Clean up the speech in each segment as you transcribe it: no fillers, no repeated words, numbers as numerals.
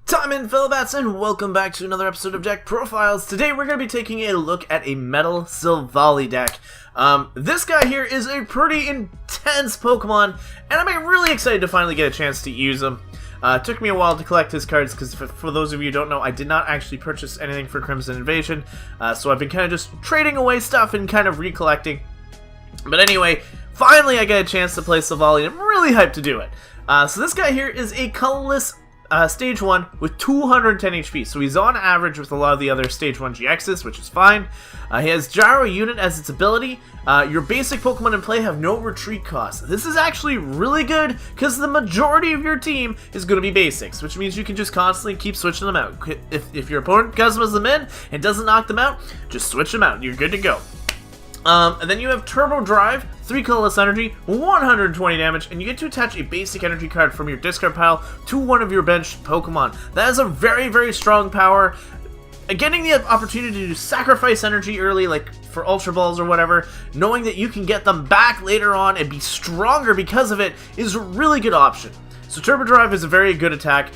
Time in, fellow bats, and welcome back to another episode of Deck Profiles. Today we're going to be taking a look at a metal Silvally deck. This guy here is a pretty intense Pokemon, and I'm really excited to finally get a chance to use him. It took me a while to collect his cards, because for those of you who don't know, I did not actually purchase anything for Crimson Invasion, so I've been kind of just trading away stuff and kind of recollecting. But anyway, finally I get a chance to play Silvally, and I'm really hyped to do it. So this guy here is a colorless Stage 1 with 210 HP, so he's on average with a lot of the other Stage 1 GXs, which is fine. He has Gyro Unit as its ability. Your basic Pokemon in play have no retreat cost. This is actually really good, because the majority of your team is going to be basics, which means you can just constantly keep switching them out. If your opponent customizes them in and doesn't knock them out, just switch them out and you're good to go. And then you have Turbo Drive, 3 colorless energy, 120 damage, and you get to attach a basic energy card from your discard pile to one of your bench Pokemon. That is a very, very strong power. Getting the opportunity to sacrifice energy early, like for Ultra Balls or whatever, knowing that you can get them back later on and be stronger because of it, is a really good option. So Turbo Drive is a very good attack.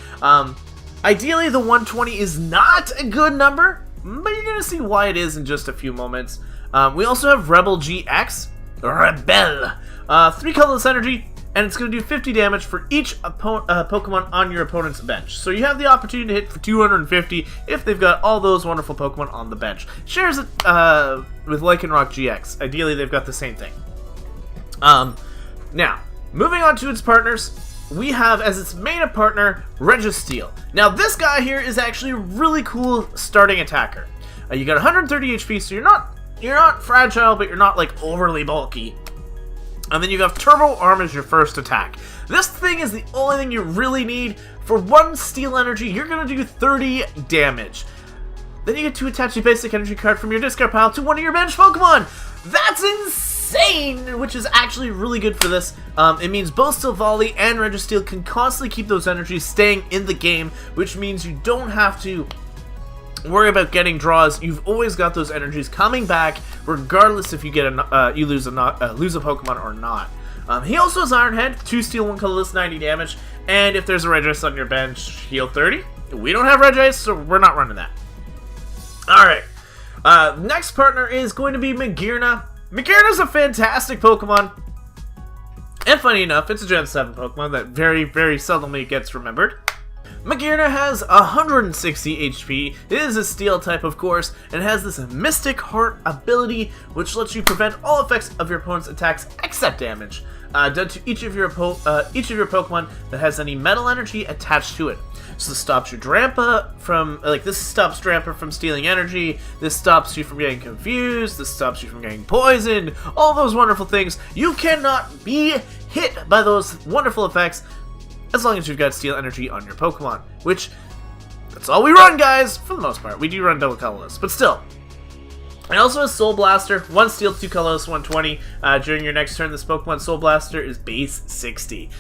Ideally, the 120 is not a good number, but you're going to see why it is in just a few moments. We also have Rebel-GX, 3 colorless energy, and it's going to do 50 damage for each Pokemon on your opponent's bench. So you have the opportunity to hit for 250 if they've got all those wonderful Pokemon on the bench. Shares it with Lycanroc-GX. Ideally, they've got the same thing. Now, moving on to its partners, we have as its main partner, Registeel. Now, this guy here is actually a really cool starting attacker. You got 130 HP, so you're not fragile, but you're not like overly bulky. And then you have Turbo Arm as your first attack. This thing is the only thing you really need. For 1 Steel Energy, you're going to do 30 damage. Then you get to attach a basic energy card from your discard pile to one of your bench Pokemon. That's insane, which is actually really good for this. It means both Silvally and Registeel can constantly keep those energies staying in the game, which means you don't have to worry about getting draws. You've always got those energies coming back, regardless if you get you lose a Pokemon or not. He also has Iron Head, 2 Steel, 1 colorless, 90 damage, and if there's a Regice on your bench, heal 30. We don't have Regice, so we're not running that. Alright, next partner is going to be Magearna. Magearna's a fantastic Pokemon, and funny enough, it's a Gen 7 Pokemon that very, very seldomly gets remembered. Magearna has 160 HP, it is a Steel type of course, and has this Mystic Heart ability which lets you prevent all effects of your opponent's attacks except damage, done to each of your Pokemon that has any metal energy attached to it. So this stops your Drampa from, this stops Drampa from stealing energy, this stops you from getting confused, this stops you from getting poisoned, all those wonderful things. You cannot be hit by those wonderful effects as long as you've got Steel Energy on your Pokemon, which, that's all we run, guys, for the most part. We do run double colorless, but still. It also has Soul Blaster, 1 Steel, 2 colorless, 120. During your next turn, this Pokemon Soul Blaster is base 60.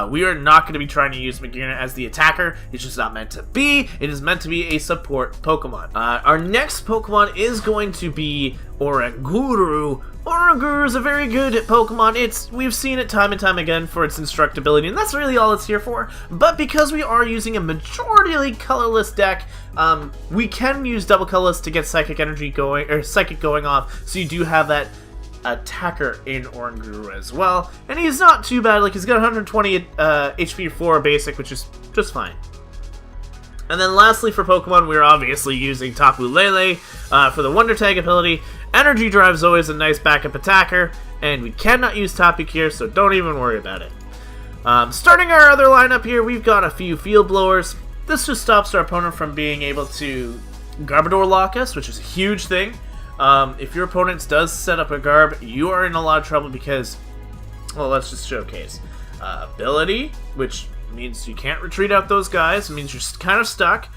We are not going to be trying to use Magearna as the attacker. It's just not meant to be. It is meant to be a support Pokemon. Our next Pokemon is going to be Oranguru. Oranguru is a very good Pokemon. We've seen it time and time again for its instructability, and that's really all it's here for. But because we are using a majority colorless deck, we can use double colorless to get Psychic Energy going, or Psychic going off, so you do have that attacker in Oranguru as well. And he's not too bad, he's got 120 HP for a basic, which is just fine. And then lastly for Pokemon, we're obviously using Tapu Lele for the Wonder Tag ability. Energy Drive is always a nice backup attacker, and we cannot use Tapu here, so don't even worry about it. Starting our other lineup here, we've got a few Field Blowers. This just stops our opponent from being able to Garbodor lock us, which is a huge thing. If your opponent does set up a Garb, you are in a lot of trouble because, well, let's just showcase. Ability, which means you can't retreat out those guys, it means you're kind of stuck.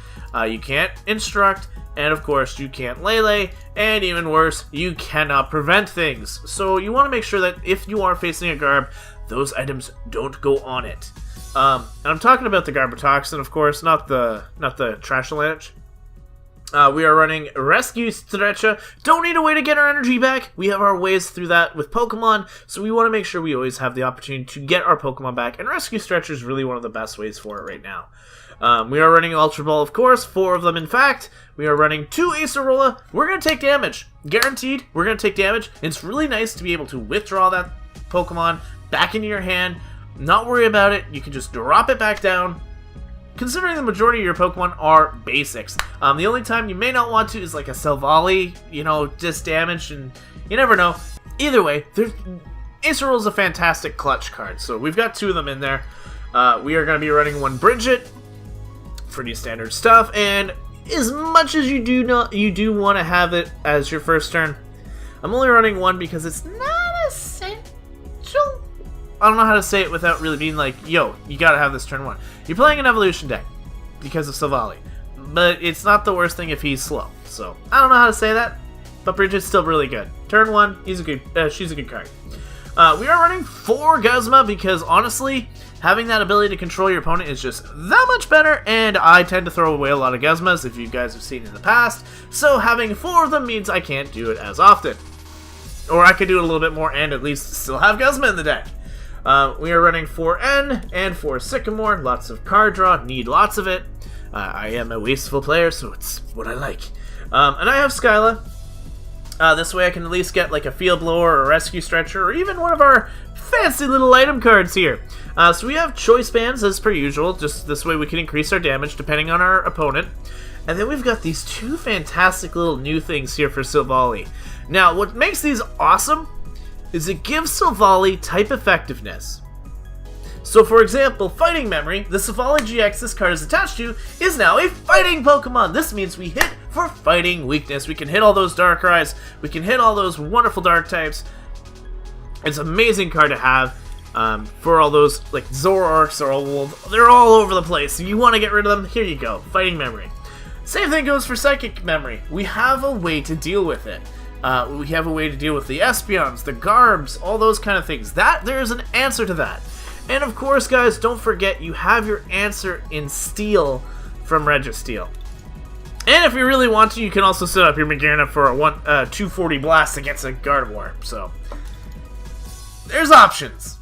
You can't Instruct, and of course you can't Lele, and even worse, you cannot prevent things. So you want to make sure that if you are facing a Garb, those items don't go on it. And I'm talking about the Garbotoxin, of course, not the Trashalanche. We are running Rescue Stretcha. Don't need a way to get our energy back. We have our ways through that with Pokemon, so we want to make sure we always have the opportunity to get our Pokemon back, and Rescue Stretcher is really one of the best ways for it right now. We are running Ultra Ball, of course, 4 of them in fact. We are running 2 Acerola. We're going to take damage. Guaranteed, we're going to take damage. It's really nice to be able to withdraw that Pokemon back into your hand. Not worry about it. You can just drop it back down. Considering the majority of your Pokemon are basics. The only time you may not want to is like a Silvally, you know, just damage, and you never know. Either way, Acerola is a fantastic clutch card, so we've got 2 of them in there. We are going to be running 1 Bridget. Pretty standard stuff, and as much as you do want to have it as your first turn, I'm only running 1 because it's not essential. I don't know how to say it without really being like, yo, you gotta have this turn 1. You're playing an evolution deck because of Silvally, but it's not the worst thing if he's slow. So I don't know how to say that, but Bridget's still really good. Turn 1, she's a good card. We are running 4 Guzma because honestly, having that ability to control your opponent is just that much better, and I tend to throw away a lot of Guzmas, if you guys have seen in the past, so having 4 of them means I can't do it as often. Or I could do it a little bit more and at least still have Guzma in the deck. We are running 4 N and 4 Sycamore, lots of card draw, need lots of it. I am a wasteful player, so it's what I like. And I have Skyla. This way I can at least get like a Field Blower or a Rescue Stretcher, or even one of our fancy little item cards here. So we have Choice Bands as per usual, just this way we can increase our damage depending on our opponent. And then we've got these 2 fantastic little new things here for Silvally. Now, what makes these awesome is it gives Silvally type effectiveness. So for example, Fighting Memory, the Silvally-GX this card is attached to, is now a fighting Pokemon. This means we hit for fighting weakness. We can hit all those Darkrai's, we can hit all those wonderful dark types. It's an amazing card to have for all those, like Zoroarks are old, they're all over the place. So you want to get rid of them, here you go, Fighting Memory. Same thing goes for Psychic Memory. We have a way to deal with it. We have a way to deal with the Espeons, the Garbs, all those kind of things. There's an answer to that. And of course, guys, don't forget you have your answer in Steel from Registeel. And if you really want to, you can also set up your Magearna for a 240 blast against a Gardevoir. So there's options.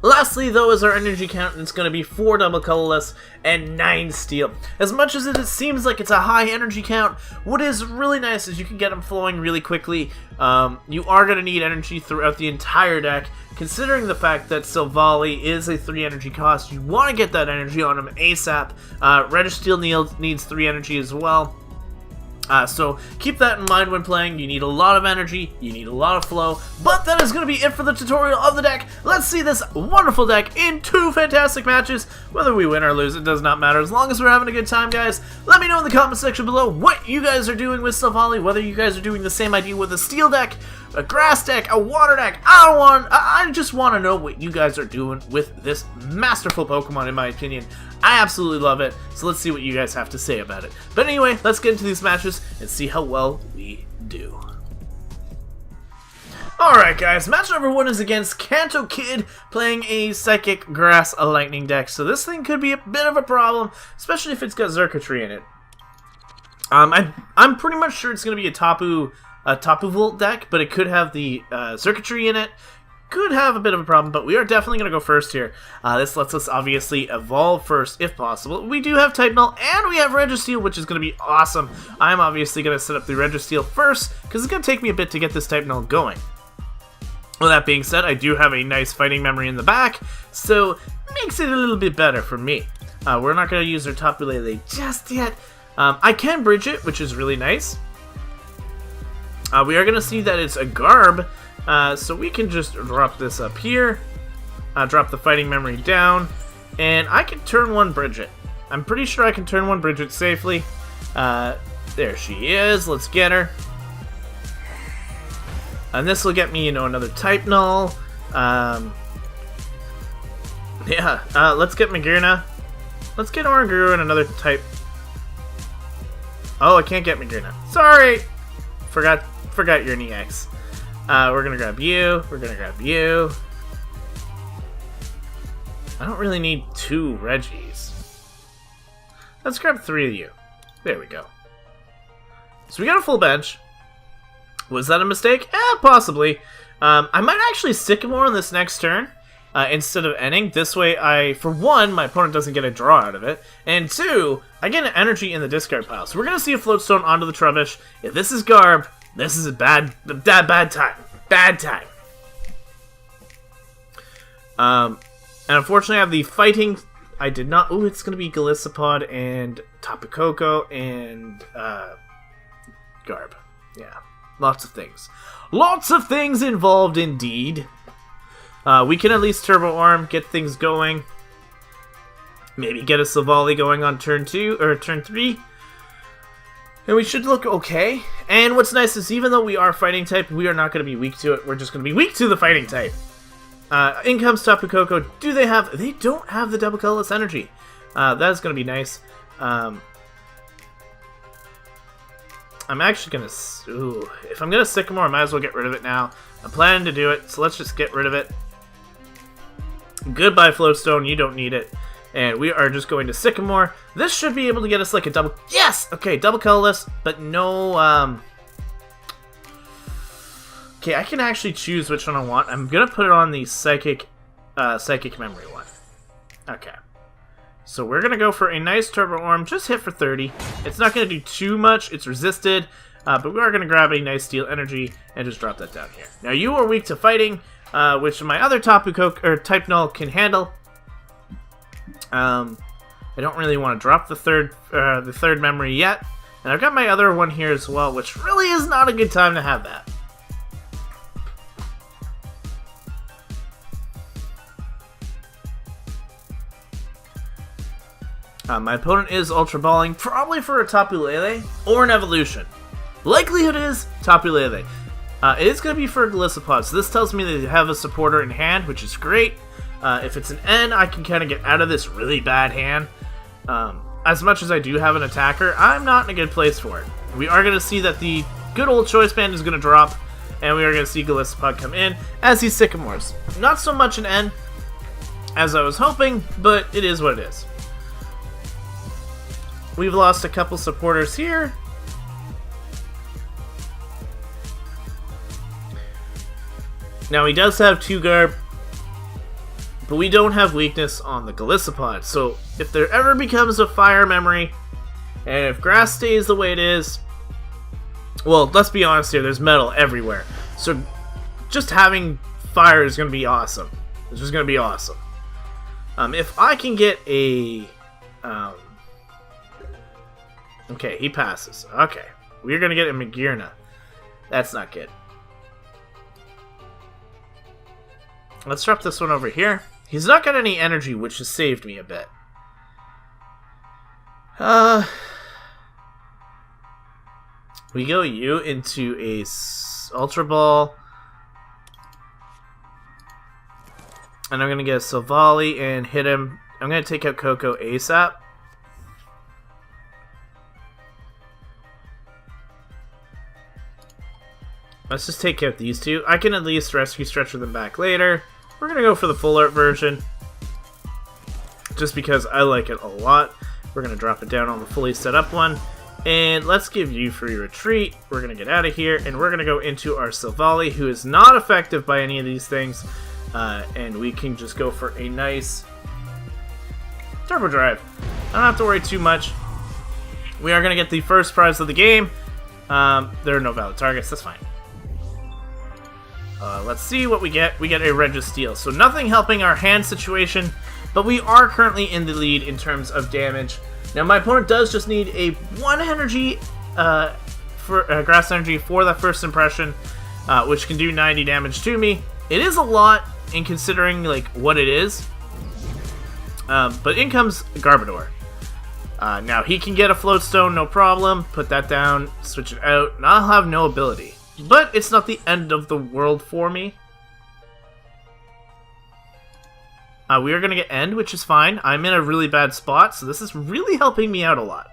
Lastly, though, is our energy count, and it's going to be 4 double colorless and 9 steel. As much as it seems like it's a high energy count, what is really nice is you can get them flowing really quickly. You are going to need energy throughout the entire deck. Considering the fact that Silvally is a 3 energy cost, you want to get that energy on him ASAP. Registeel needs 3 energy as well. So keep that in mind when playing. You need a lot of energy, you need a lot of flow, but that is going to be it for the tutorial of the deck. Let's see this wonderful deck in 2 fantastic matches. Whether we win or lose, it does not matter, as long as we're having a good time, guys. Let me know in the comment section below what you guys are doing with Silvally, whether you guys are doing the same idea with a steel deck, a grass deck, a water deck. I just want to know what you guys are doing with this masterful Pokemon, in my opinion. I absolutely love it, so let's see what you guys have to say about it. But anyway, let's get into these matches and see how well we do. Alright guys, match number 1 is against Kanto Kid, playing a Psychic Grass Lightning deck. So this thing could be a bit of a problem, especially if it's got Xurkitree in it. I'm pretty much sure it's going to be a Tapu Volt deck, but it could have the Xurkitree in it. Could have a bit of a problem, but we are definitely going to go first here. This lets us obviously evolve first, if possible. We do have Type Null, and we have Registeel, which is going to be awesome. I'm obviously going to set up the Registeel first, because it's going to take me a bit to get this Type Null going. With that being said, I do have a nice Fighting Memory in the back, so makes it a little bit better for me. We're not going to use our Tapu Lele just yet. I can bridge it, which is really nice. We are going to see that it's a Garb, so we can just drop this up here, drop the Fighting Memory down, and I can turn 1 Bridget. I'm pretty sure I can turn 1 Bridget safely. There she is, let's get her. And this will get me, you know, another Type Null. Yeah, let's get Magearna. Let's get Oranguru and another type. Oh, I can't get Magearna. Sorry! Forgot you're an EX. We're gonna grab you. We're gonna grab you. I don't really need 2 Reggies. Let's grab 3 of you. There we go. So we got a full bench. Was that a mistake? Possibly. I might actually Sycamore on this next turn instead of ending. This way, for one, my opponent doesn't get a draw out of it, and two, I get an energy in the discard pile. So we're going to see a Floatstone onto the Trubbish. If this is Garb, this is a bad time. Bad time. And unfortunately, I have the fighting. I did not. Ooh, it's going to be Golisopod and Tapu Koko and Garb. Yeah, lots of things. Lots of things involved indeed. We can at least Turbo Arm, get things going. Maybe get a Silvally going on turn 2 or turn 3. And we should look okay. And what's nice is even though we are fighting type, we are not going to be weak to it. We're just going to be weak to the fighting type. In comes Tapu Koko. They don't have the double colorless energy. That's going to be nice. I'm actually going to... if I'm going to Sycamore, I might as well get rid of it now. I'm planning to do it, so let's just get rid of it. Goodbye, Floatstone. You don't need it. And we are just going to Sycamore. This should be able to get us like a double... Yes! Okay, double colorless, but no... Okay, I can actually choose which one I want. I'm going to put it on the Psychic Memory one. Okay. So we're going to go for a nice Turbo Orm. Just hit for 30. It's not going to do too much. It's resisted. But we are going to grab a nice Steel Energy and just drop that down here. Now, you are weak to fighting, which my other Tapu Koko, or Type Null can handle. I don't really want to drop the third memory yet. And I've got my other one here as well, which really is not a good time to have that. My opponent is Ultra Balling, probably for a Tapu Lele or an Evolution. Likelihood is Tapu Lele. It is going to be for a Golisopod, so this tells me that they have a supporter in hand, which is great. If it's an N, I can kind of get out of this really bad hand. As much as I do have an attacker, I'm not in a good place for it. We are going to see that the good old Choice Band is going to drop, and we are going to see Golisopod come in as these Sycamores. Not so much an N as I was hoping, but it is what it is. We've lost a couple supporters here. Now he does have 2 Garb, but we don't have weakness on the Golisopod. So if there ever becomes a fire memory, and if grass stays the way it is, well, let's be honest here, there's metal everywhere. So just having fire is going to be awesome. It's just going to be awesome. If I can get a... okay, he passes. Okay, we're going to get a Magearna. That's not good. Let's drop this one over here. He's not got any energy, which has saved me a bit. We go you into a Ultra Ball. And I'm going to get a Silvally and hit him. I'm going to take out Koko ASAP. Let's just take out these two. I can at least Rescue Stretcher them back later. We're going to go for the full art version. Just because I like it a lot. We're going to drop it down on the fully set up one. And let's give you free retreat. We're going to get out of here. And we're going to go into our Silvally, who is not effective by any of these things. And we can just go for a nice Turbo Drive. I don't have to worry too much. We are going to get the first prize of the game. There are no valid targets. That's fine. Let's see what we get. We get a Registeel. So nothing helping our hand situation, but we are currently in the lead in terms of damage. Now my opponent does just need a 1 energy, grass energy for that first impression, which can do 90 damage to me. It is a lot in considering like what it is, but in comes Garbodor. Now he can get a Floatstone, no problem. Put that down, switch it out, and I'll have no ability. But it's not the end of the world for me. We are going to get End, which is fine. I'm in a really bad spot, so this is really helping me out a lot.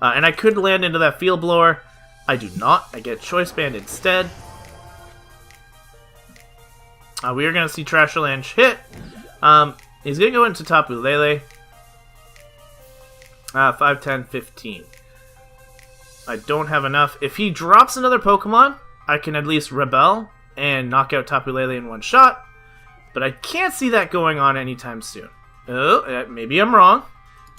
And I could land into that Field Blower. I do not. I get Choice Band instead. We are going to see Trashalanche hit. He's going to go into Tapu Lele. 5, 10, 15. I don't have enough. If he drops another Pokemon, I can at least Rebel and knock out Tapu Lele in one shot. But I can't see that going on anytime soon. Oh, maybe I'm wrong.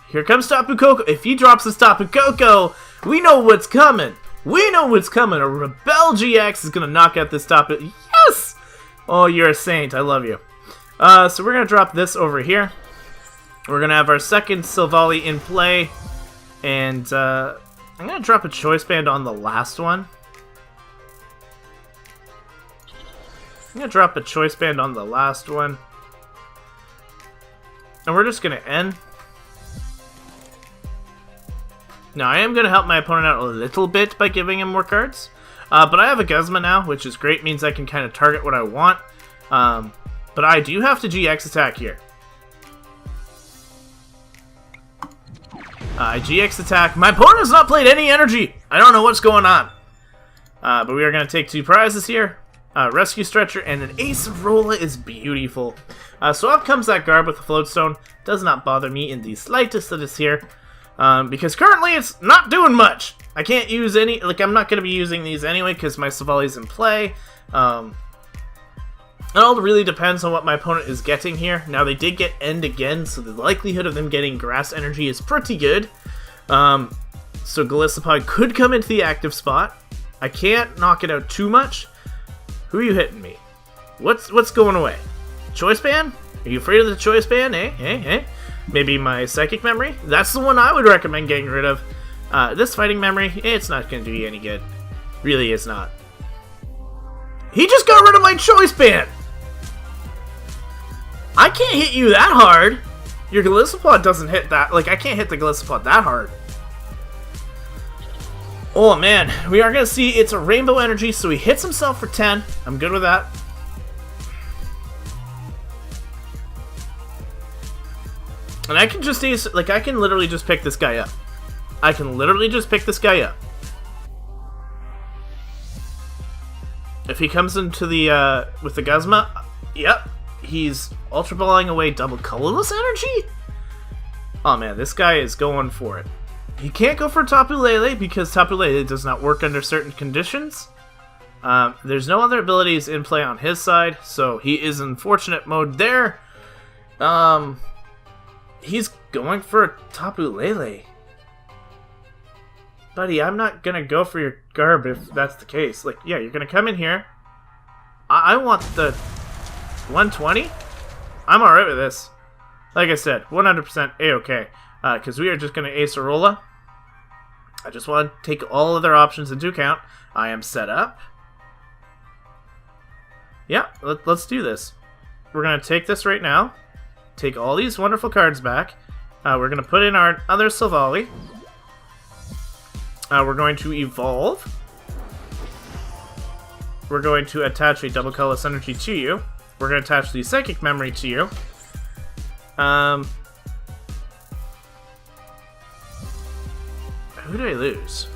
Here comes Tapu Koko. If he drops this Tapu Koko, we know what's coming. We know what's coming. A Rebel GX is going to knock out this Tapu. Yes! Oh, you're a saint. I love you. So we're going to drop this over here. We're going to have our second Silvally in play. And I'm going to drop a Choice Band on the last one. I'm going to drop a Choice Band on the last one. And we're just going to end. Now, I am going to help my opponent out a little bit by giving him more cards. But I have a Guzma now, which is great. Means I can kind of target what I want. But I do have to GX attack here. I GX attack. My opponent has not played any energy. I don't know what's going on. But we are going to take 2 prizes here. Rescue Stretcher and an Acerola is beautiful. So up comes that Garb with the Floatstone. Does not bother me in the slightest that it's here. Because currently it's not doing much. I can't use any, like I'm not going to be using these anyway because my Silvally's in play. It all really depends on what my opponent is getting here. Now they did get End again, so the likelihood of them getting Grass Energy is pretty good. So Golisopod could come into the active spot. I can't knock it out too much. Who are you hitting me? What's going away? Choice Band? Are you afraid of the Choice Band? Eh? Maybe my Psychic Memory? That's the one I would recommend getting rid of. This Fighting Memory, it's not going to do you any good. Really is not. He just got rid of my Choice Band! I can't hit you that hard! Your Golisopod doesn't hit that. Like, I can't hit the Golisopod that hard. Oh man, we are going to see it's a Rainbow Energy, so he hits himself for 10. I'm good with that. And I can just use, like, I can literally just pick this guy up. I can literally just pick this guy up. If he comes into the, with the Guzma, yep, he's Ultra Balling away double colorless energy? Oh man, this guy is going for it. He can't go for Tapu Lele because Tapu Lele does not work under certain conditions. There's no other abilities in play on his side, so he is in fortunate mode there. He's going for a Tapu Lele. Buddy, I'm not gonna go for your Garb if that's the case. Like, yeah, you're gonna come in here. I want the 120? I'm alright with this. Like I said, 100% A-okay. Because we are just gonna Acerola. I just want to take all other options into account. I am set up. Yeah, let's do this. We're gonna take this right now. Take all these wonderful cards back. We're going to put in our other Silvally. We're going to evolve. We're going to attach a double colorless energy to you. We're going to attach the Psychic Memory to you. Who did I lose?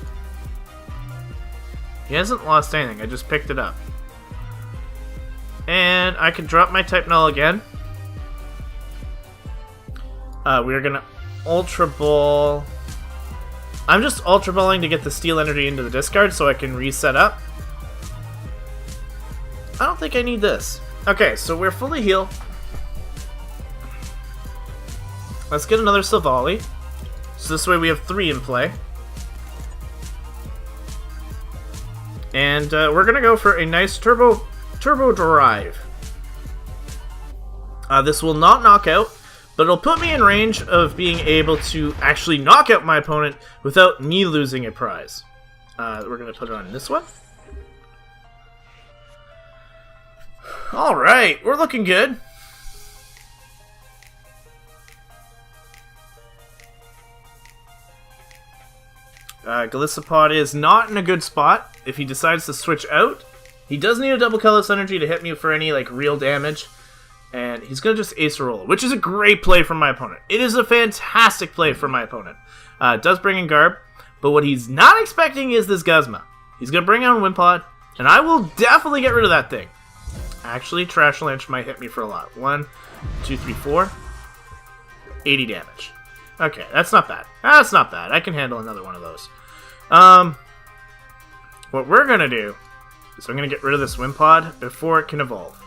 He hasn't lost anything. I just picked it up. And I can drop my Type Null again. We're gonna Ultra Ball. I'm just Ultra Balling to get the Steel Energy into the discard so I can reset up. I don't think I need this. Okay, so we're fully healed. Let's get another Silvally. So this way we have 3 in play. And we're gonna go for a nice Turbo Drive. This will not knock out, but it'll put me in range of being able to actually knock out my opponent without me losing a prize. We're going to put it on this one. Alright, we're looking good. Golisopod is not in a good spot. If he decides to switch out, he does need a double colorless energy to hit me for any like real damage. And he's going to just Acerola, which is a great play from my opponent. It is a fantastic play from my opponent. It does bring in Garb, but what he's not expecting is this Guzma. He's going to bring on Wimpod, and I will definitely get rid of that thing. Actually, Trash Lynch might hit me for a lot. 1, 2, 3, 4. 80 damage. Okay, that's not bad. That's not bad. I can handle another one of those. What we're going to do is I'm going to get rid of this Wimpod before it can evolve.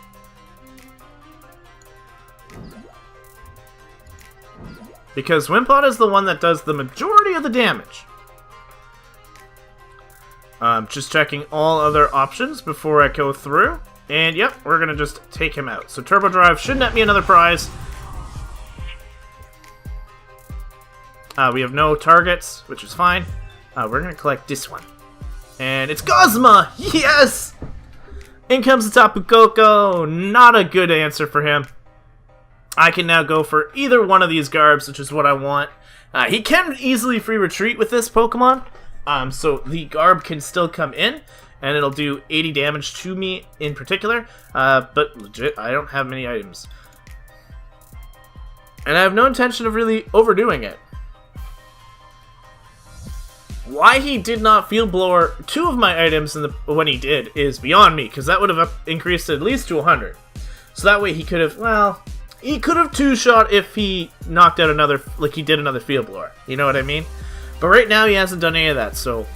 Because Wimpod is the one that does the majority of the damage. Just checking all other options before I go through. And yep, we're going to just take him out. So Turbo Drive should net me another prize. We have no targets, which is fine. We're going to collect this one. And it's Gozma! Yes! In comes the Tapu Koko. Not a good answer for him. I can now go for either one of these Garbs, which is what I want. He can easily free retreat with this Pokemon. So the Garb can still come in, and it'll do 80 damage to me in particular. But legit, I don't have many items. And I have no intention of really overdoing it. Why he did not Field Blower 2 of my items when he did is beyond me, because that would have increased at least to 100. So that way he could have, well, he could have 2-shot if he knocked out another, like he did another Field Blower. You know what I mean? But right now he hasn't done any of that, so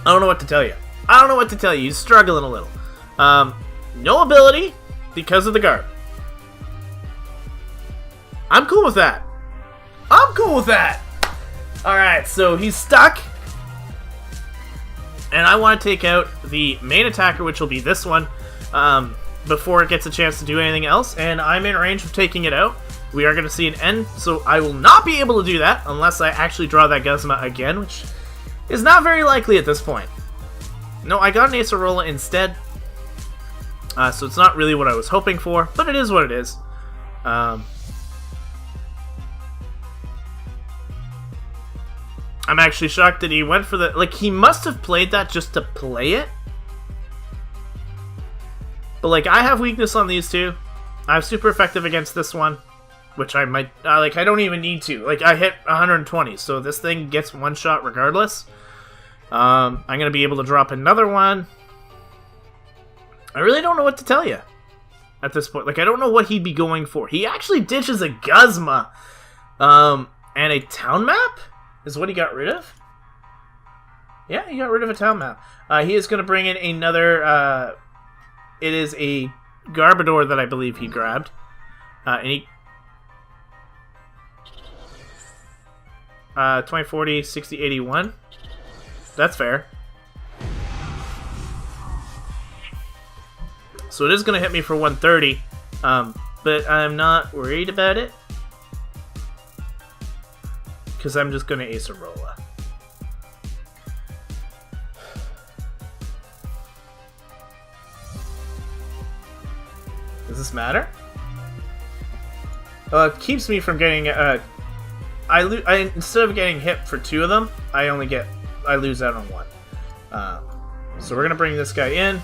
I don't know what to tell you. I don't know what to tell you. He's struggling a little. No ability because of the Garb. I'm cool with that. I'm cool with that. Alright, so he's stuck. And I want to take out the main attacker, which will be this one, before it gets a chance to do anything else. And I'm in range of taking it out. We are going to see an end, so I will not be able to do that unless I actually draw that Guzma again, which is not very likely at this point. No, I got an Acerola instead, so it's not really what I was hoping for, but it is what it is. I'm actually shocked that he went for the... Like, he must have played that just to play it. But, like, I have weakness on these two. I'm super effective against this one. Which I might... like, I don't even need to. Like, I hit 120, so this thing gets one shot regardless. I'm going to be able to drop another one. I really don't know what to tell you at this point. Like, I don't know what he'd be going for. He actually ditches a Guzma. And a town map? Is what he got rid of? Yeah, he got rid of a town map. He is going to bring in another... it is a Garbodor that I believe he grabbed. And he... 20, 40, 60, 81. That's fair. So it is going to hit me for 130. But I'm not worried about it. Because I'm just going to Acerola. Does this matter? Well, it keeps me from getting... instead of getting hit for 2 of them, I lose out on 1. So we're going to bring this guy in.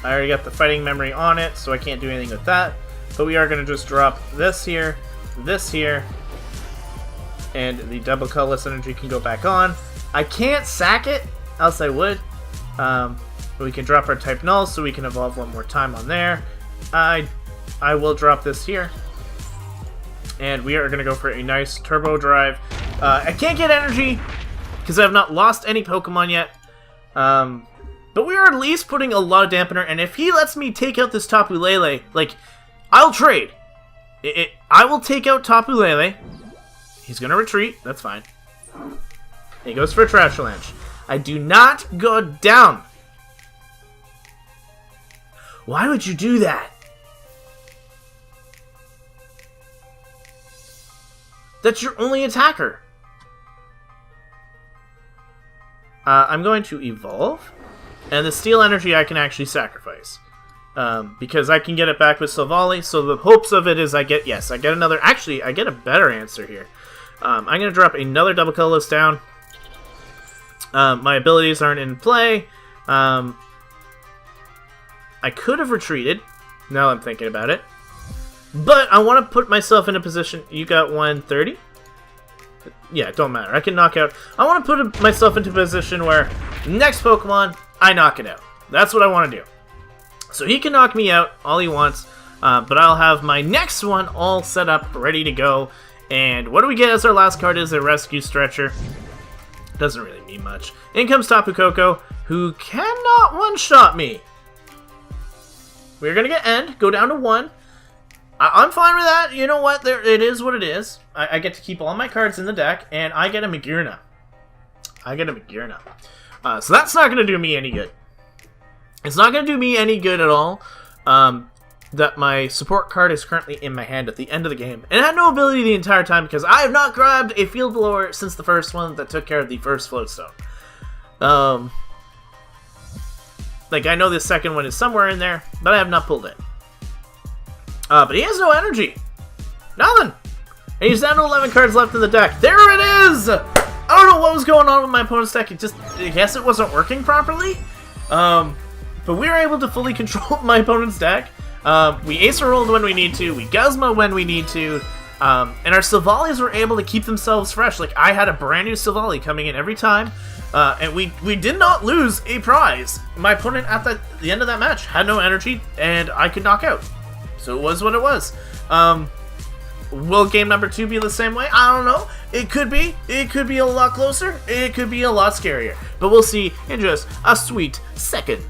I already got the fighting memory on it, so I can't do anything with that. But we are going to just drop this here, and the double colorless energy can go back on. I can't sack it, else I would. But we can drop our type null, so we can evolve one more time on there. I will drop this here. And we are going to go for a nice Turbo Drive. I can't get energy, because I have not lost any Pokemon yet. But we are at least putting a lot of dampener, and if he lets me take out this Tapu Lele, like... I'll trade. I will take out Tapu Lele. He's going to retreat. That's fine. He goes for a Trash Challenge. I do not go down. Why would you do that? That's your only attacker. I'm going to evolve. And the Steel Energy I can actually sacrifice. Because I can get it back with Silvally, so the hopes of it is I get another... Actually, I get a better answer here. I'm going to drop another double colorless down. My abilities aren't in play. I could have retreated, now I'm thinking about it. But I want to put myself in a position... You got 130? Yeah, it don't matter. I can knock out... I want to put myself into a position where next Pokemon, I knock it out. That's what I want to do. So he can knock me out all he wants, but I'll have my next one all set up, ready to go. And what do we get as our last card is a Rescue Stretcher. Doesn't really mean much. In comes Tapu Koko, who cannot one-shot me. we're gonna get end, go down to 1. I'm fine with that. You know what? It is what it is. I get to keep all my cards in the deck, and I get a Magirna. So that's not gonna do me any good. It's not gonna do me any good at all. That my support card is currently in my hand at the end of the game. And it had no ability the entire time because I have not grabbed a field blower since the first one that took care of the first floatstone. Like, I know the second one is somewhere in there, but I have not pulled it. But he has no energy. Nothing. And he's down to 11 cards left in the deck. There it is! I don't know what was going on with my opponent's deck. I guess it wasn't working properly. But we were able to fully control my opponent's deck. We Acer rolled when we need to, we Guzma when we need to, and our Silvallis were able to keep themselves fresh. Like, I had a brand new Silvalli coming in every time, and we did not lose a prize. My opponent at the end of that match had no energy, and I could knock out. So it was what it was. Will game number 2 be the same way? I don't know. It could be. It could be a lot closer. It could be a lot scarier. But we'll see in just a sweet second.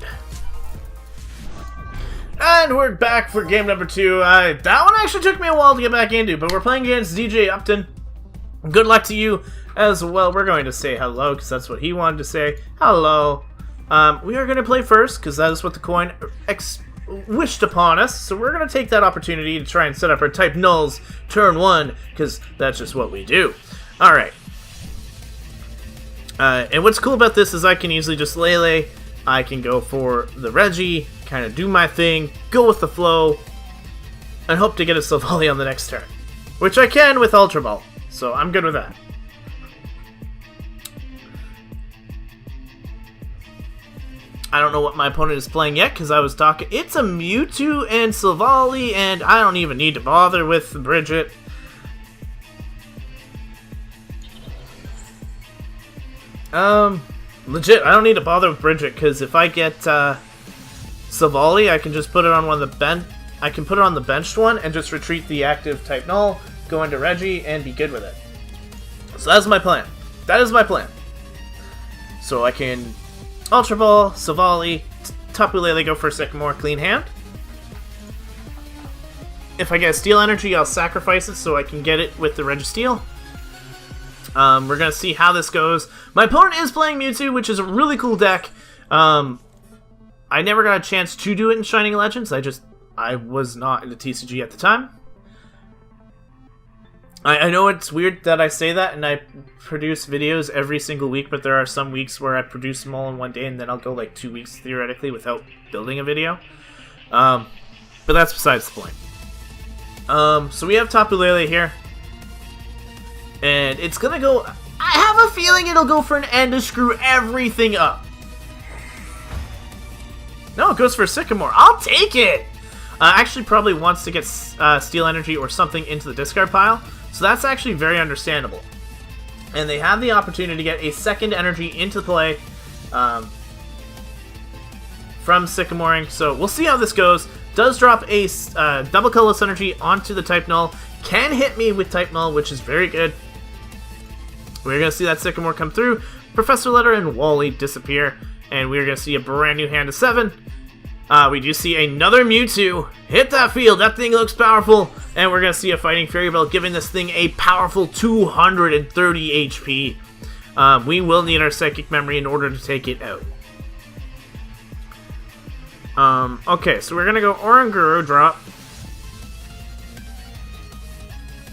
And we're back for game number 2. That one actually took me a while to get back into, but we're playing against DJ Upton. Good luck to you as well. We're going to say hello, because that's what he wanted to say. Hello. We are going to play first, because that is what the coin wished upon us. So we're going to take that opportunity to try and set up our type nulls turn 1, because that's just what we do. Alright. And what's cool about this is I can easily just Lele. I can go for the Reggie, kind of do my thing, go with the flow, and hope to get a Silvalli on the next turn. Which I can with Ultra Ball, so I'm good with that. I don't know what my opponent is playing yet, because I was talking. It's a Mewtwo and Silvalli, and I don't even need to bother with Bridget. Legit, I don't need to bother with Bridget, because if I get Silvalli, I can just put it on one of the bench. I can put it on the benched one and just retreat the active type null, go into Reggie, and be good with it. So that's my plan. That is my plan. So I can Ultra Ball, Silvalli, Tapu Lele, go for a Sycamore, clean hand. If I get Steel Energy, I'll sacrifice it so I can get it with the Registeel. We're going to see how this goes. My opponent is playing Mewtwo, which is a really cool deck. I never got a chance to do it in Shining Legends. I was not into TCG at the time. I know it's weird that I say that and I produce videos every single week, but there are some weeks where I produce them all in one day and then I'll go like 2 weeks theoretically without building a video. But that's besides the point. So we have Tapu Lele here. And it's gonna go... I have a feeling it'll go for an end to screw everything up. No, it goes for Sycamore. I'll take it! Actually probably wants to get Steel Energy or something into the discard pile. So that's actually very understandable. And they have the opportunity to get a second energy into play from Sycamoring. So we'll see how this goes. Does drop a double colorless energy onto the type null. Can hit me with type null, which is very good. We're going to see that Sycamore come through. Professor Letter and Wally disappear. And we're going to see a brand new hand of 7. We do see another Mewtwo hit that field. That thing looks powerful. And we're going to see a Fighting Fairy Bell giving this thing a powerful 230 HP. We will need our Psychic Memory in order to take it out. Okay, so we're going to go Oranguru drop.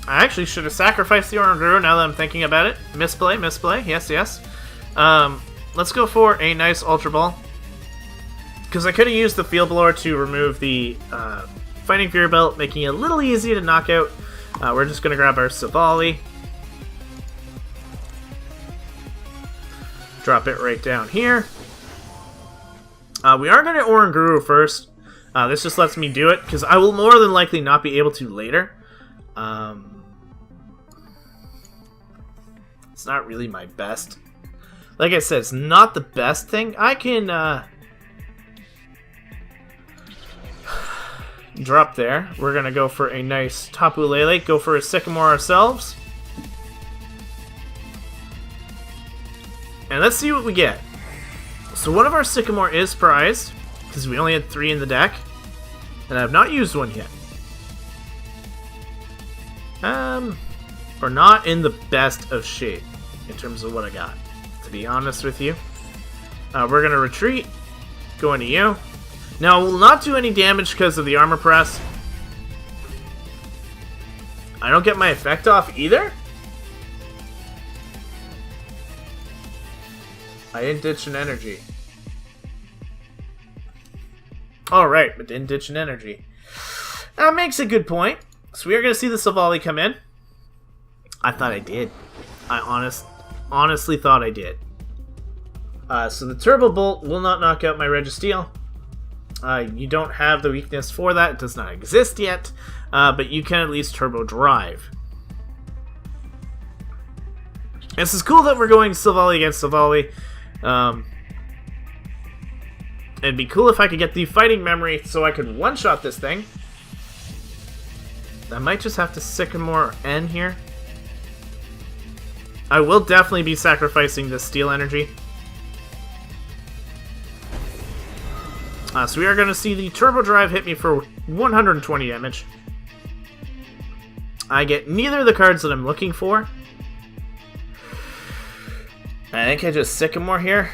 I actually should have sacrificed the Oranguru now that I'm thinking about it. Misplay, yes, yes. Let's go for a nice Ultra Ball. Because I could have used the Field Blower to remove the Fighting Fury Belt, making it a little easier to knock out. We're just going to grab our Silvalli. Drop it right down here. We are going to Oranguru first. This just lets me do it, because I will more than likely not be able to later. It's not really my best. Like I said, it's not the best thing. I can drop there. We're going to go for a nice Tapu Lele. Go for a Sycamore ourselves. And let's see what we get. So one of our Sycamore is prized, because we only had 3 in the deck. And I have not used one yet. We're not in the best of shape in terms of what I got, to be honest with you. We're going to retreat, go into you. Now, we'll not do any damage because of the armor press. I don't get my effect off either? I didn't ditch an energy. Alright, but didn't ditch an energy. That makes a good point. So we are going to see the Silvally come in. I thought I did. I honestly thought I did. So the Turbo Bolt will not knock out my Registeel. You don't have the weakness for that. It does not exist yet. But you can at least Turbo Drive. This is cool that we're going Silvally against Silvally. It'd be cool if I could get the fighting memory so I could one-shot this thing. I might just have to Sycamore N here. I will definitely be sacrificing the Steel Energy. So we are going to see the Turbo Drive hit me for 120 damage. I get neither of the cards that I'm looking for. I think I just Sycamore here.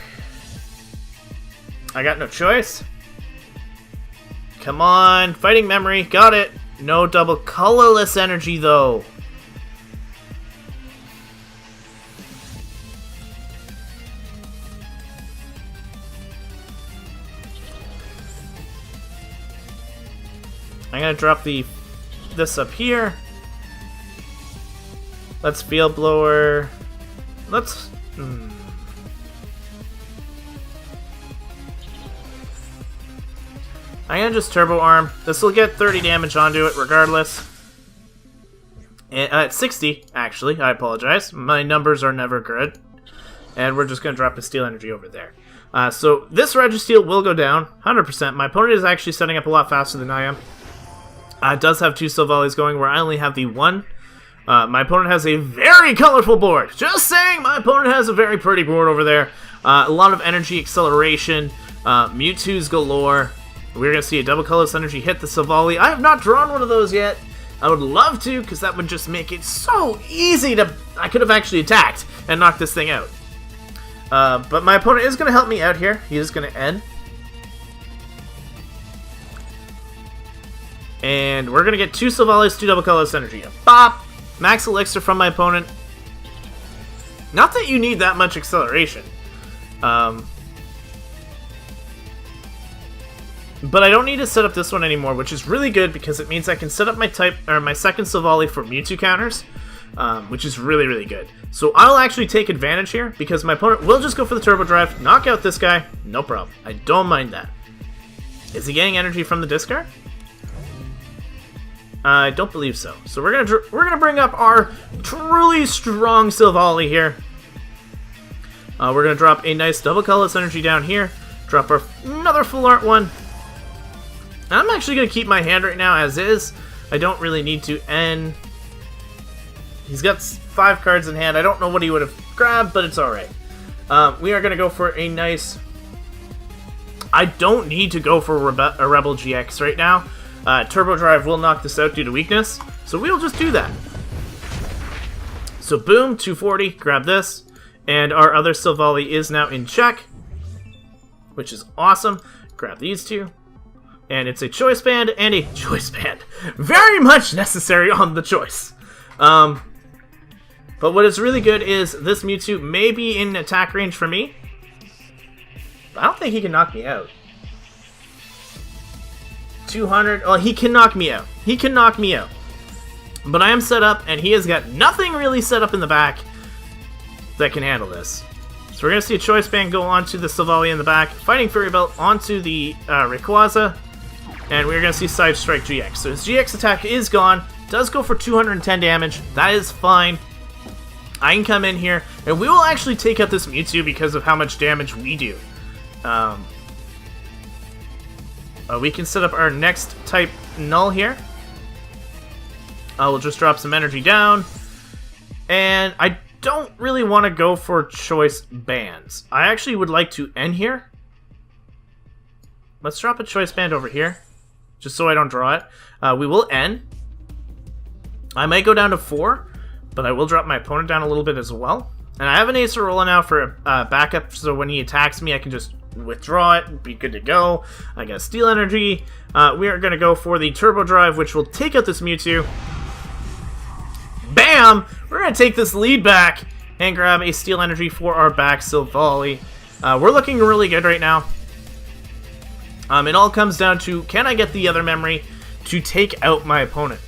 I got no choice. Come on, fighting memory, got it. No double colorless energy though. I'm gonna drop this up here. Let's Field Blower. Let's. I'm gonna just Turbo Arm. This will get 30 damage onto it regardless. It's 60, actually. I apologize. My numbers are never good. And we're just gonna drop a Steel Energy over there. So this Registeel will go down, 100%. My opponent is actually setting up a lot faster than I am. It does have two Silvallies going where I only have the one. My opponent has a very colorful board. Just saying, my opponent has a very pretty board over there. A lot of energy acceleration, Mewtwo's galore. We're going to see a double colorless energy hit the Silvally. I have not drawn one of those yet. I would love to, because that would just make it so easy to... I could have actually attacked and knocked this thing out. But my opponent is going to help me out here. He is going to end. And we're going to get two Silvallies, two double colorless energy. Bop! Max Elixir from my opponent. Not that you need that much acceleration. But I don't need to set up this one anymore, which is really good because it means I can set up my second Silvally for Mewtwo counters, which is really, really good. So I'll actually take advantage here because my opponent will just go for the Turbo Drive, knock out this guy, no problem. I don't mind that. Is he getting energy from the discard? I don't believe so. So we're gonna bring up our truly strong Silvally here. We're gonna drop a nice double colorless energy down here. Drop another full art one. I'm actually going to keep my hand right now as is. I don't really need to end. He's got 5 cards in hand. I don't know what he would have grabbed, but it's alright. We are going to go for a nice... I don't need to go for a Rebel GX right now. Turbo Drive will knock this out due to weakness, so we'll just do that. So boom, 240, grab this, and our other Silvally is now in check, which is awesome. Grab these two. And it's a Choice Band and a Choice Band. Very much necessary on the choice. But what is really good is this Mewtwo may be in attack range for me. I don't think he can knock me out. 200. Oh, he can knock me out. He can knock me out. But I am set up, and he has got nothing really set up in the back that can handle this. So we're going to see a Choice Band go onto the Silvally in the back. Fighting Fury Belt onto the Rayquaza. And we're going to see Side Strike GX. So his GX attack is gone. Does go for 210 damage. That is fine. I can come in here, and we will actually take out this Mewtwo because of how much damage we do. We can set up our next type Null here. We'll just drop some energy down. And I don't really want to go for Choice Bands. I actually would like to end here. Let's drop a Choice Band over here. just so I don't draw it. We will end. I might go down to 4, but I will drop my opponent down a little bit as well. And I have an Acerola now for backup, so when he attacks me, I can just withdraw it, be good to go. I got Steel Energy. We are going to go for the Turbo Drive, which will take out this Mewtwo. Bam! We're going to take this lead back and grab a Steel Energy for our back Silvally. We're looking really good right now. It all comes down to, can I get the other memory to take out my opponent?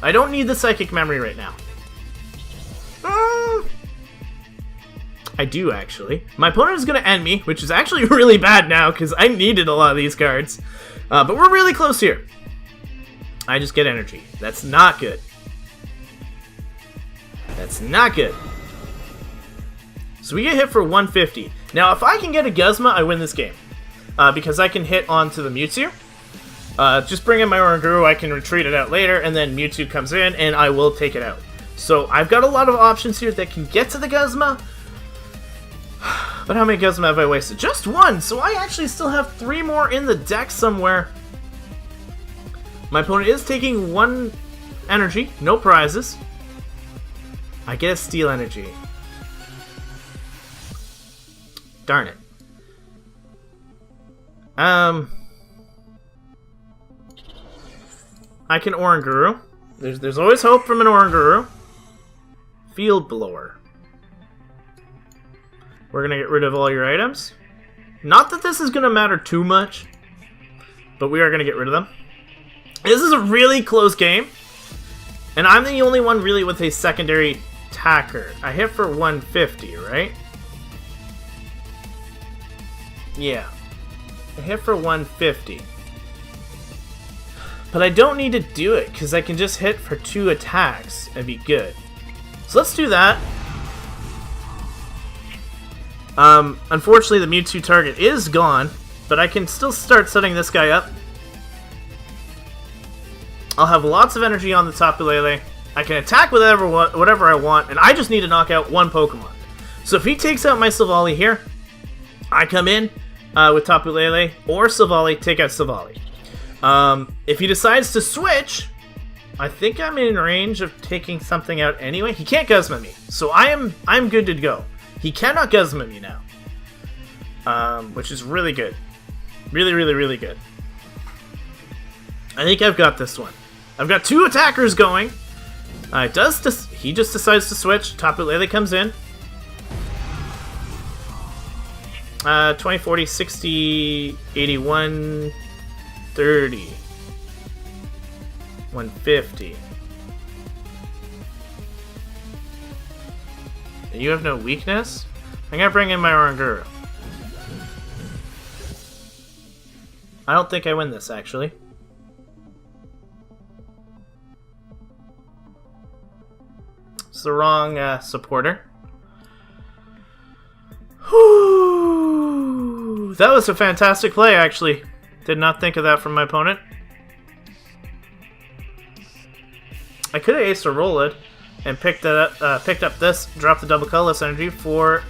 I don't need the Psychic Memory right now. I do, actually. My opponent is going to end me, which is actually really bad now, because I needed a lot of these cards. But we're really close here. I just get energy. That's not good. That's not good. So we get hit for 150. Now, if I can get a Guzma, I win this game. Because I can hit onto the Mewtwo. Just bring in my Oranguru, I can retreat it out later, and then Mewtwo comes in, and I will take it out. So I've got a lot of options here that can get to the Guzma. But how many Guzma have I wasted? Just 1! So I actually still have 3 more in the deck somewhere. My opponent is taking 1 energy, no prizes. I get a Steel Energy. Darn it. I can Oranguru. There's always hope from an Oranguru. Field Blower. We're gonna get rid of all your items. Not that this is gonna matter too much, but we are gonna get rid of them. This is a really close game, and I'm the only one really with a secondary attacker. I hit for 150, right? Yeah. I hit for 150. But I don't need to do it, because I can just hit for 2 attacks and be good. So let's do that. Unfortunately, the Mewtwo target is gone, but I can still start setting this guy up. I'll have lots of energy on the Tapu Lele. I can attack with whatever I want, and I just need to knock out 1 Pokemon. So if he takes out my Silvally here, I come in with Tapu Lele, or Silvally, take out Silvally. If he decides to switch, I think I'm in range of taking something out anyway. He can't Guzma me, so I'm good to go. He cannot Guzma me now, which is really good. Really, really, really good. I think I've got this one. I've got 2 attackers going. He just decides to switch. Tapu Lele comes in. 20, 40, 60, 81, 30, 150. You have no weakness? I'm gonna bring in my Oranguru. I don't think I win this, actually. It's the wrong supporter. Whew. That was a fantastic play, actually. Did not think of that from my opponent. I could have Acerola and picked up this, dropped the double colorless energy for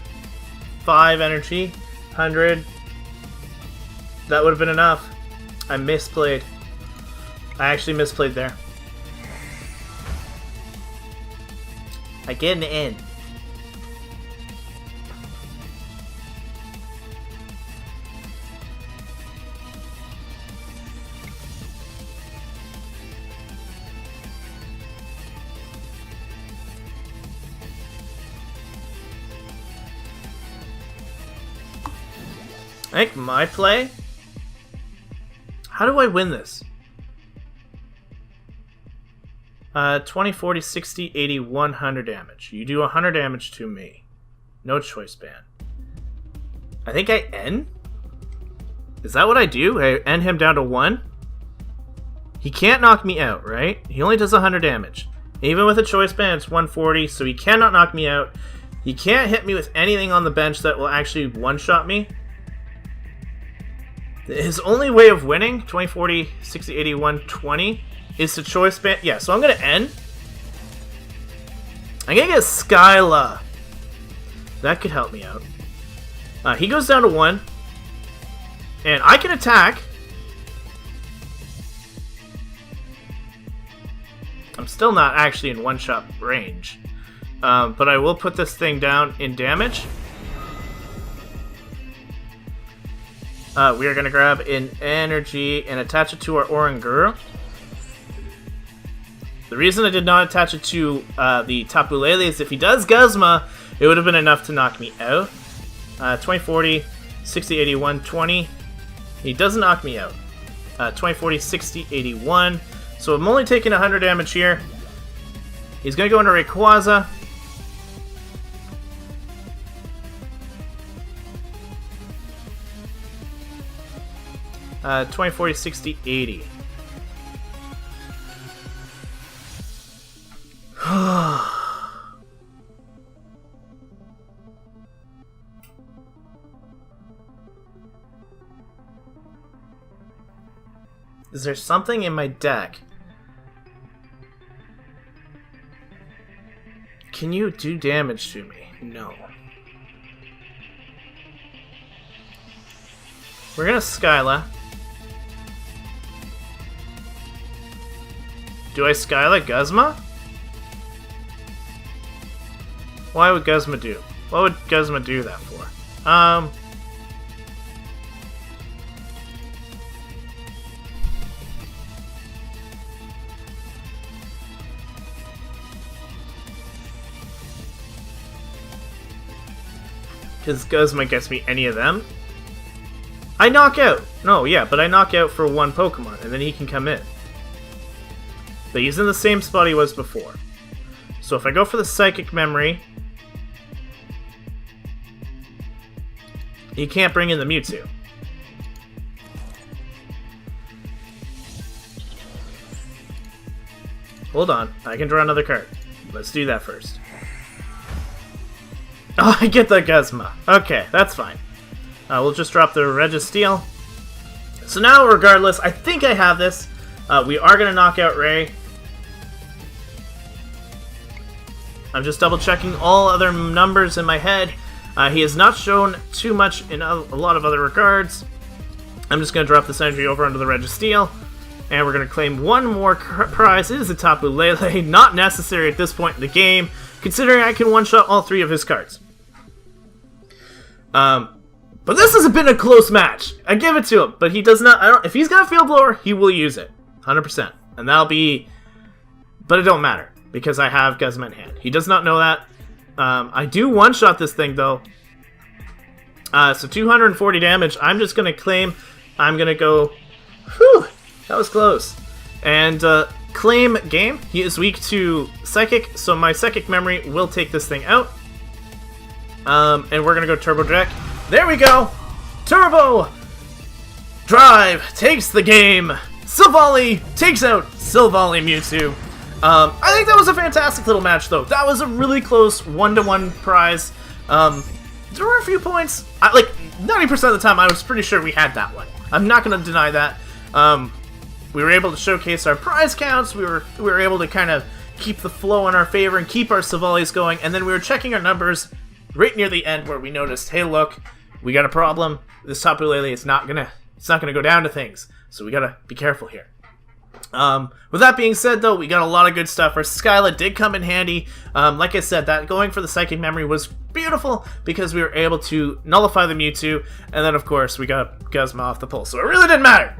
5 energy, 100. That would have been enough. I misplayed. I actually misplayed there. I get an N. I think my play. How do I win this? 20, 40, 60, 80, 100 damage. You do 100 damage to me. No choice ban. I think I end? Is that what I do? I end him down to 1? He can't knock me out, right? He only does 100 damage. Even with a choice ban, it's 140, so he cannot knock me out. He can't hit me with anything on the bench that will actually one-shot me. His only way of winning, 20, 40, 60, 80, 120, is to choice ban. Yeah, so I'm going to end. I'm going to get Skyla. That could help me out. He goes down to 1. And I can attack. I'm still not actually in one-shot range. But I will put this thing down in damage. We are going to grab an energy and attach it to our Oranguru. The reason I did not attach it to the Tapu Lele is if he does Guzma, it would have been enough to knock me out. 20, 40, 60, 81, 20. He does knock me out. 20, 40, 60, 81. So I'm only taking 100 damage here. He's going to go into Rayquaza. Uh, 20, 40, 60, 80. Is there something in my deck? Can you do damage to me? No. We're gonna Skyla. Do I Skyla Guzma? Why would Guzma do? What would Guzma do that for? Because Guzma gets me any of them. I knock out. No, yeah, but I knock out for one Pokemon, and then he can come in. But he's in the same spot he was before. So if I go for the Psychic Memory, he can't bring in the Mewtwo. Hold on, I can draw another card. Let's do that first. Oh, I get the Guzma. Okay, that's fine. We'll just drop the Registeel. So now, regardless, I think I have this. We are going to knock out Ray. I'm just double-checking all other numbers in my head. He has not shown too much in a lot of other regards. I'm just going to drop this energy over onto the Registeel. And we're going to claim one more prize. It is a Tapu Lele. Not necessary at this point in the game, considering I can one-shot all three of his cards. But this has been a close match. I give it to him, but he does not. If he's got a Field Blower, he will use it, 100%, and that'll be. But it don't matter because I have Guzma in hand. He does not know that. I do one-shot this thing though. So 240 damage. I'm just gonna claim. I'm gonna go. Whew, that was close. And claim game. He is weak to Psychic, so my Psychic Memory will take this thing out. And we're gonna go Turbo Deck. There we go! Turbo Drive takes the game! Silvally takes out Silvally Mewtwo. I think that was a fantastic little match, though. That was a really close 1-to-1 prize. There were a few points. Like, 90% of the time, I was pretty sure we had that one. I'm not gonna deny that. We were able to showcase our prize counts. We were able to kind of keep the flow in our favor and keep our Silvallis going. And then we were checking our numbers right near the end where we noticed, hey, look, we got a problem. This Tapu Lele is not gonna go down to things. So we gotta be careful here. With that being said, though, we got a lot of good stuff. Our Skyla did come in handy. Like I said, that going for the Psychic Memory was beautiful because we were able to nullify the Mewtwo, and then, of course, we got Guzma off the pull. So it really didn't matter.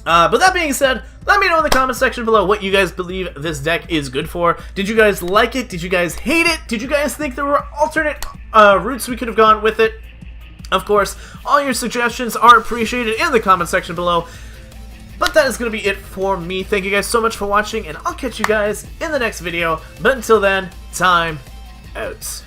But that being said, let me know in the comment section below what you guys believe this deck is good for. Did you guys like it? Did you guys hate it? Did you guys think there were alternate routes we could have gone with it? Of course, all your suggestions are appreciated in the comment section below. But that is going to be it for me. Thank you guys so much for watching, and I'll catch you guys in the next video. But until then, time out.